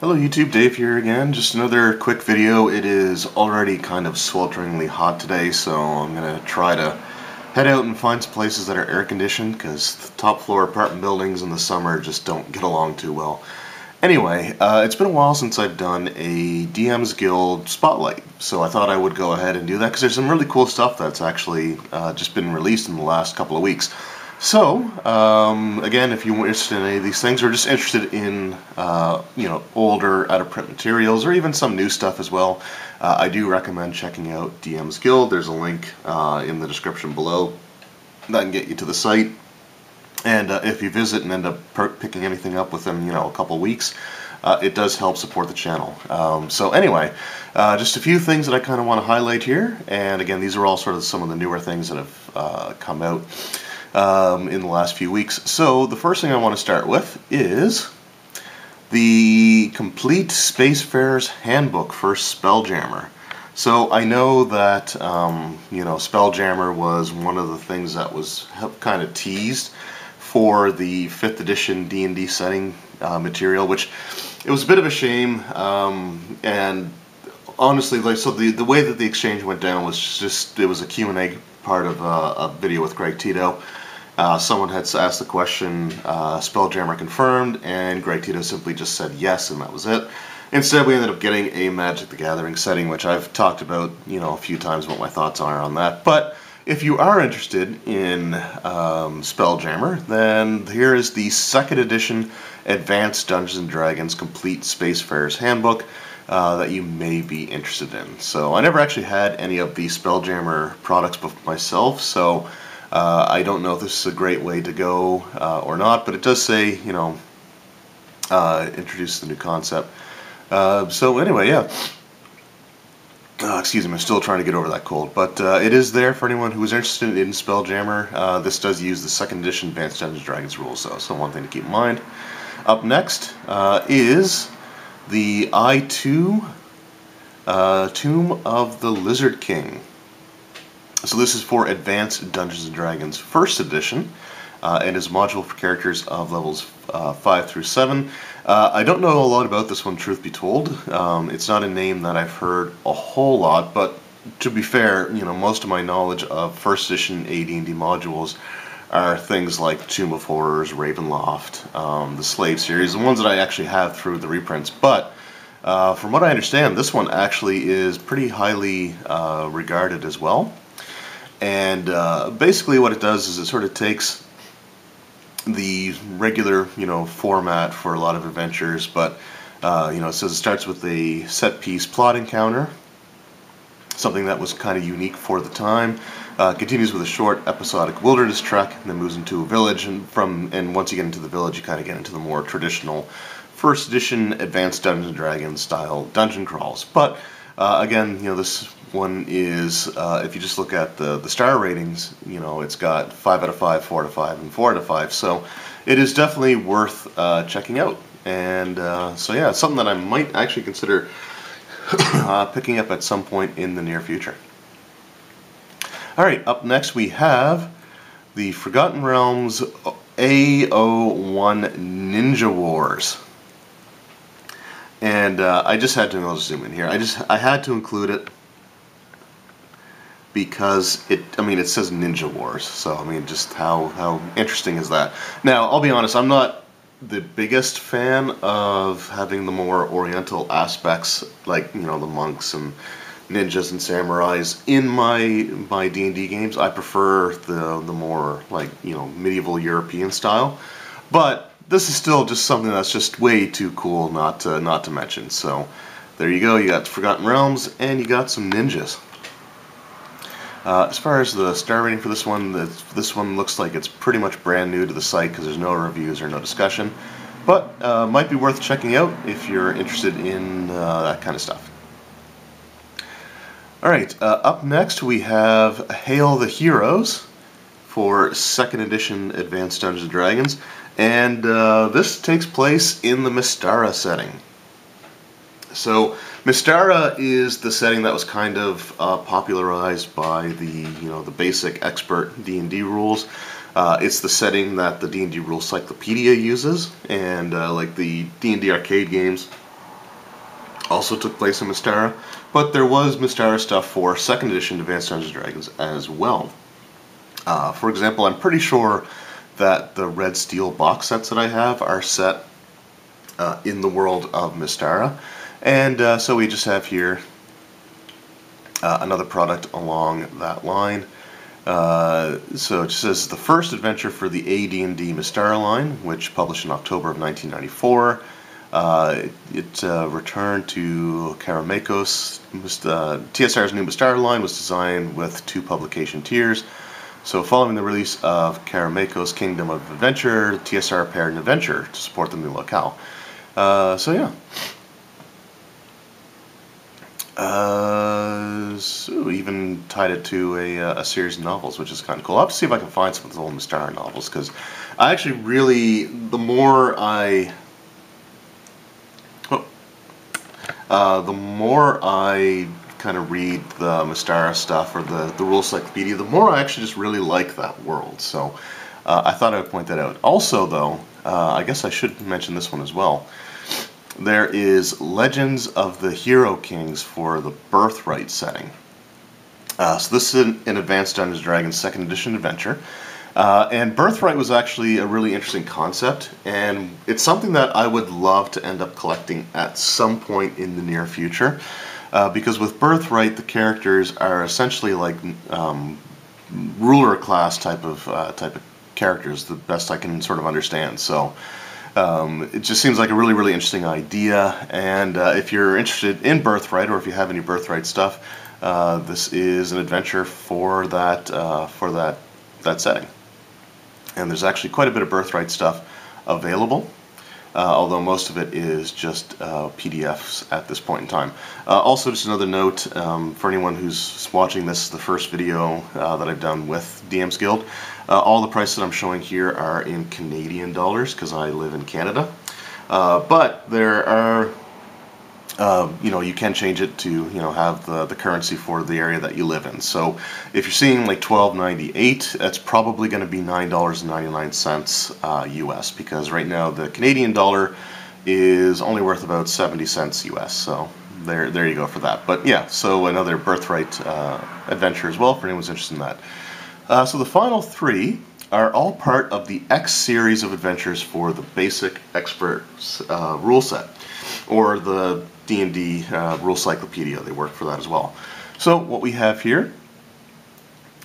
Hello YouTube, Dave here again. Just another quick video. It is already kind of swelteringly hot today, so I'm going to try to head out and find some places that are air conditioned, because the top floor apartment buildings in the summer just don't get along too well. Anyway, it's been a while since I've done a DM's Guild Spotlight, so I thought I would go ahead and do that, because there's some really cool stuff that's actually just been released in the last couple of weeks. So, again, if you're interested in any of these things, or just interested in, older out-of-print materials, or even some new stuff as well, I do recommend checking out DM's Guild. There's a link in the description below that can get you to the site. And if you visit and end up picking anything up within, a couple weeks, it does help support the channel. So anyway, just a few things that I kind of want to highlight here. And again, these are all sort of some of the newer things that have come out in the last few weeks. So the first thing I want to start with is the Complete Spacefarer's Handbook for Spelljammer. So I know that Spelljammer was one of the things that was kind of teased for the 5th edition D&D setting material, which it was a bit of a shame, and honestly, the way that the exchange went down was just, it was a Q&A part of a video with Greg Tito. Someone had asked the question, Spelljammer confirmed, and Greg Tito simply just said yes, and that was it. Instead, we ended up getting a Magic the Gathering setting, which I've talked about, a few times what my thoughts are on that. But if you are interested in Spelljammer, then here is the 2nd edition Advanced Dungeons & Dragons Complete Spacefarer's Handbook that you may be interested in. So I never actually had any of the Spelljammer products myself, so I don't know if this is a great way to go or not, but it does say, introduce the new concept. So anyway, yeah. Excuse me, I'm still trying to get over that cold, but it is there for anyone who is interested in Spelljammer. This does use the 2nd edition Advanced Dungeons & Dragons rules, though, so one thing to keep in mind. Up next is the I2 Tomb of the Lizard King. So this is for Advanced Dungeons & Dragons 1st edition, and is a module for characters of levels 5 through 7. I don't know a lot about this one, truth be told. It's not a name that I've heard a whole lot, but to be fair, most of my knowledge of 1st edition AD&D modules are things like Tomb of Horrors, Ravenloft, the Slave series, the ones that I actually have through the reprints. But from what I understand, this one actually is pretty highly regarded as well. And basically what it does is it sort of takes the regular, format for a lot of adventures, but, it says it starts with a set-piece plot encounter, something that was kind of unique for the time, continues with a short episodic wilderness trek, and then moves into a village, and once you get into the village, you kind of get into the more traditional 1st edition Advanced Dungeons & Dragons style dungeon crawls. But, again, this one is, if you just look at the star ratings, it's got 5 out of 5, 4 out of 5, and 4 out of 5, so it is definitely worth checking out. And so yeah, it's something that I might actually consider picking up at some point in the near future. Alright, up next we have the Forgotten Realms AO1 Ninja Wars. And I just had to, I'll just zoom in here, I had to include it because it says Ninja Wars, so just how interesting is that? Now, I'll be honest, I'm not the biggest fan of having the more oriental aspects, like, the monks and ninjas and samurais in my D&D games. I prefer the more, like, medieval European style, but this is still just something that's just way too cool not to mention. So there you go, you got Forgotten Realms and you got some ninjas. As far as the star rating for this one looks like it's pretty much brand new to the site because there's no reviews or no discussion, but might be worth checking out if you're interested in that kind of stuff. Alright, up next we have Hail the Heroes for 2nd edition Advanced Dungeons & Dragons, and this takes place in the Mystara setting. So Mystara is the setting that was kind of popularized by the basic expert D&D rules. It's the setting that the D&D Rule Cyclopedia uses, and like the D&D arcade games also took place in Mystara, but there was Mystara stuff for 2nd edition Advanced Dungeons & Dragons as well. For example, I'm pretty sure that the red steel box sets that I have are set in the world of Mystara, and so we just have here another product along that line. So it just says the first adventure for the AD&D Mystara line, which published in October of 1994. It returned to Karamakos. TSR's new Mystara line was designed with 2 publication tiers. So following the release of Karamakos Kingdom of Adventure, TSR paired an adventure to support the new locale. So yeah. So even tied it to a series of novels, which is kind of cool. I'll have to see if I can find some of the old Mystara novels, because I actually really, the more I kind of read the Mystara stuff, or the Rule Cyclopedia, the more I actually just really like that world. So I thought I would point that out. Also, though, I guess I should mention this one as well. There is Legends of the Hero Kings for the Birthright setting. So this is an Advanced Dungeons & Dragons 2nd edition adventure. And Birthright was actually a really interesting concept, and it's something that I would love to end up collecting at some point in the near future. Because with Birthright, the characters are essentially like ruler class type of characters, the best I can sort of understand. So it just seems like a really, really interesting idea, and if you're interested in Birthright, or if you have any Birthright stuff, this is an adventure for that setting. And there's actually quite a bit of Birthright stuff available, although most of it is just PDFs at this point in time. Also, just another note, for anyone who's watching this, the first video that I've done with DM's Guild, all the prices that I'm showing here are in Canadian dollars, because I live in Canada. But there are, you can change it to, have the currency for the area that you live in. So if you're seeing like $12.98, that's probably going to be $9.99 US, because right now the Canadian dollar is only worth about 70 cents US. So there you go for that. But yeah, so another Birthright adventure as well for anyone who's interested in that. So the final 3 are all part of the X series of adventures for the basic expert rule set, or the D&D Rule Cyclopedia. They work for that as well. So what we have here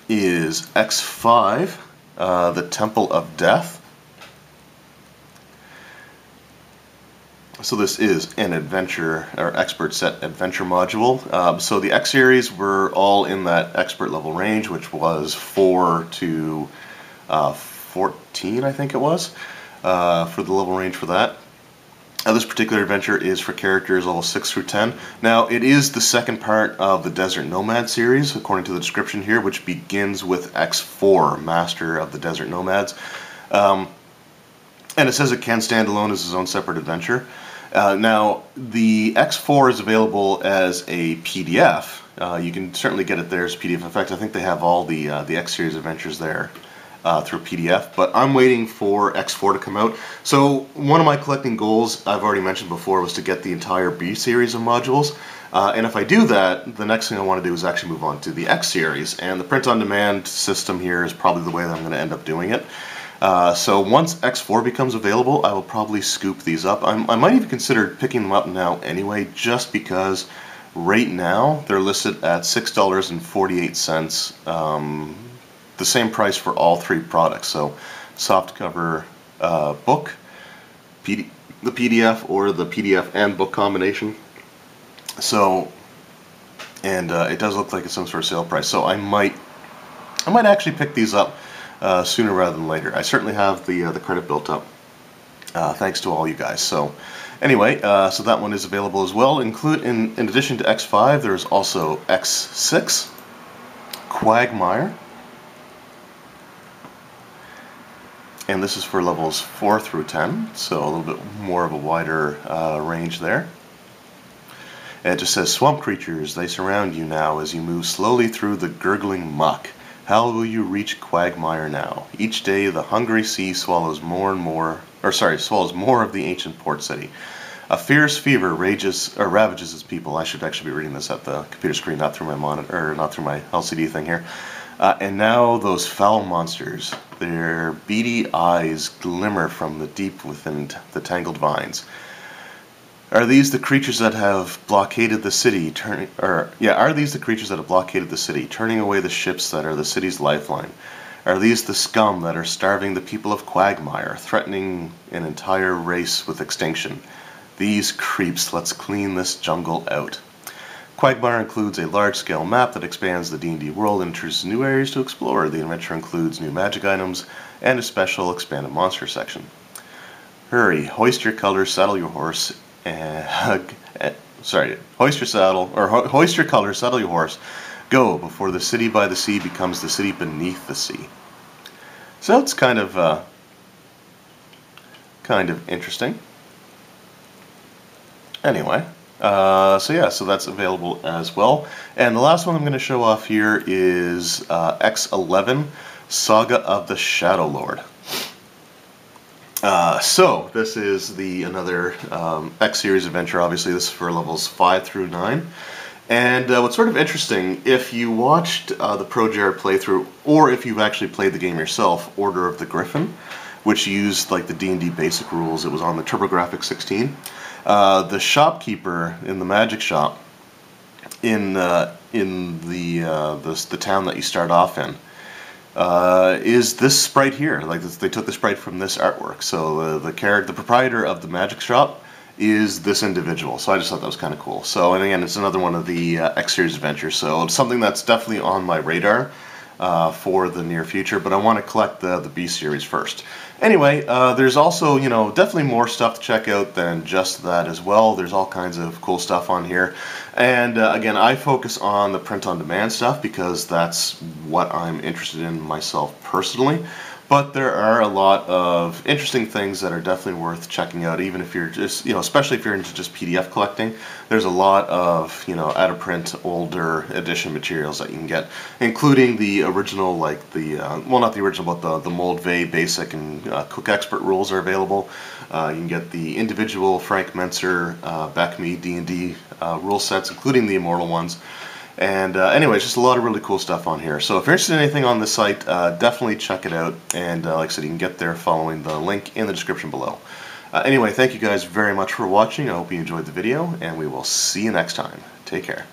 is X5, the Temple of Death. So this is an adventure, or expert set adventure module. So the X series were all in that expert level range, which was 4 to 14, I think it was, for the level range for that. This particular adventure is for characters level 6 through 10. Now, it is the second part of the Desert Nomad series, according to the description here, which begins with X4, Master of the Desert Nomads. And it says it can stand alone as its own separate adventure. Now, the X4 is available as a PDF. You can certainly get it there as a PDF. In fact, I think they have all the X-Series adventures there through PDF, but I'm waiting for X4 to come out. So one of my collecting goals, I've already mentioned before, was to get the entire B series of modules. And if I do that, the next thing I want to do is actually move on to the X series, and the print-on-demand system here is probably the way that I'm going to end up doing it. So once X4 becomes available, I will probably scoop these up. I might even consider picking them up now anyway, just because right now they're listed at $6.48, the same price for all 3 products. So softcover book, the PDF, or the PDF and book combination. So, and it does look like it's some sort of sale price. So I might actually pick these up sooner rather than later. I certainly have the credit built up, thanks to all you guys. So anyway, so that one is available as well. In addition to X5, there's also X6, Quagmire, and this is for levels 4 through 10, so a little bit more of a wider range there. And it just says, swamp creatures, they surround you now as you move slowly through the gurgling muck. How will you reach Quagmire now? Each day the hungry sea swallows more of the ancient port city. A fierce fever ravages his people. I should actually be reading this at the computer screen, not through my monitor, or not through my LCD thing here. And now those foul monsters, their beady eyes glimmer from the deep within the tangled vines. Are these the creatures that have blockaded the city, turning away the ships that are the city's lifeline? Are these the scum that are starving the people of Quagmire, threatening an entire race with extinction? These creeps, let's clean this jungle out. Quagmire includes a large-scale map that expands the D&D world and introduces new areas to explore. The adventure includes new magic items and a special expanded monster section. Hurry, hoist your colors, saddle your horse, hoist your colors, saddle your horse. Go before the city by the sea becomes the city beneath the sea. So it's kind of interesting. Anyway, so that's available as well. And the last one I'm going to show off here is X11, Saga of the Shadow Lord. So this is another X series adventure. Obviously, this is for levels 5 through 9. And what's sort of interesting, if you watched the Pro Jared playthrough, or if you've actually played the game yourself, Order of the Griffin, which used like the D&D basic rules, it was on the TurboGrafx 16. The shopkeeper in the magic shop in the town that you start off in is this sprite here. Like they took the sprite from this artwork. So the proprietor of the magic shop is this individual. So I just thought that was kind of cool. So, and again, it's another one of the X series adventures. So it's something that's definitely on my radar for the near future, but I want to collect the B series first. Anyway, there's also, definitely more stuff to check out than just that as well. There's all kinds of cool stuff on here. And again, I focus on the print-on-demand stuff because that's what I'm interested in myself personally. But there are a lot of interesting things that are definitely worth checking out, even if you're just, especially if you're into just PDF collecting. There's a lot of, out-of-print, older edition materials that you can get, including the original, like well, not the original, but the Moldvay Basic and Cook Expert rules are available. You can get the individual Frank Menser, Beckme D&D rule sets, including the Immortal ones. And anyways, just a lot of really cool stuff on here. So if you're interested in anything on this site, definitely check it out. And like I said, you can get there following the link in the description below. Anyway, thank you guys very much for watching. I hope you enjoyed the video, and we will see you next time. Take care.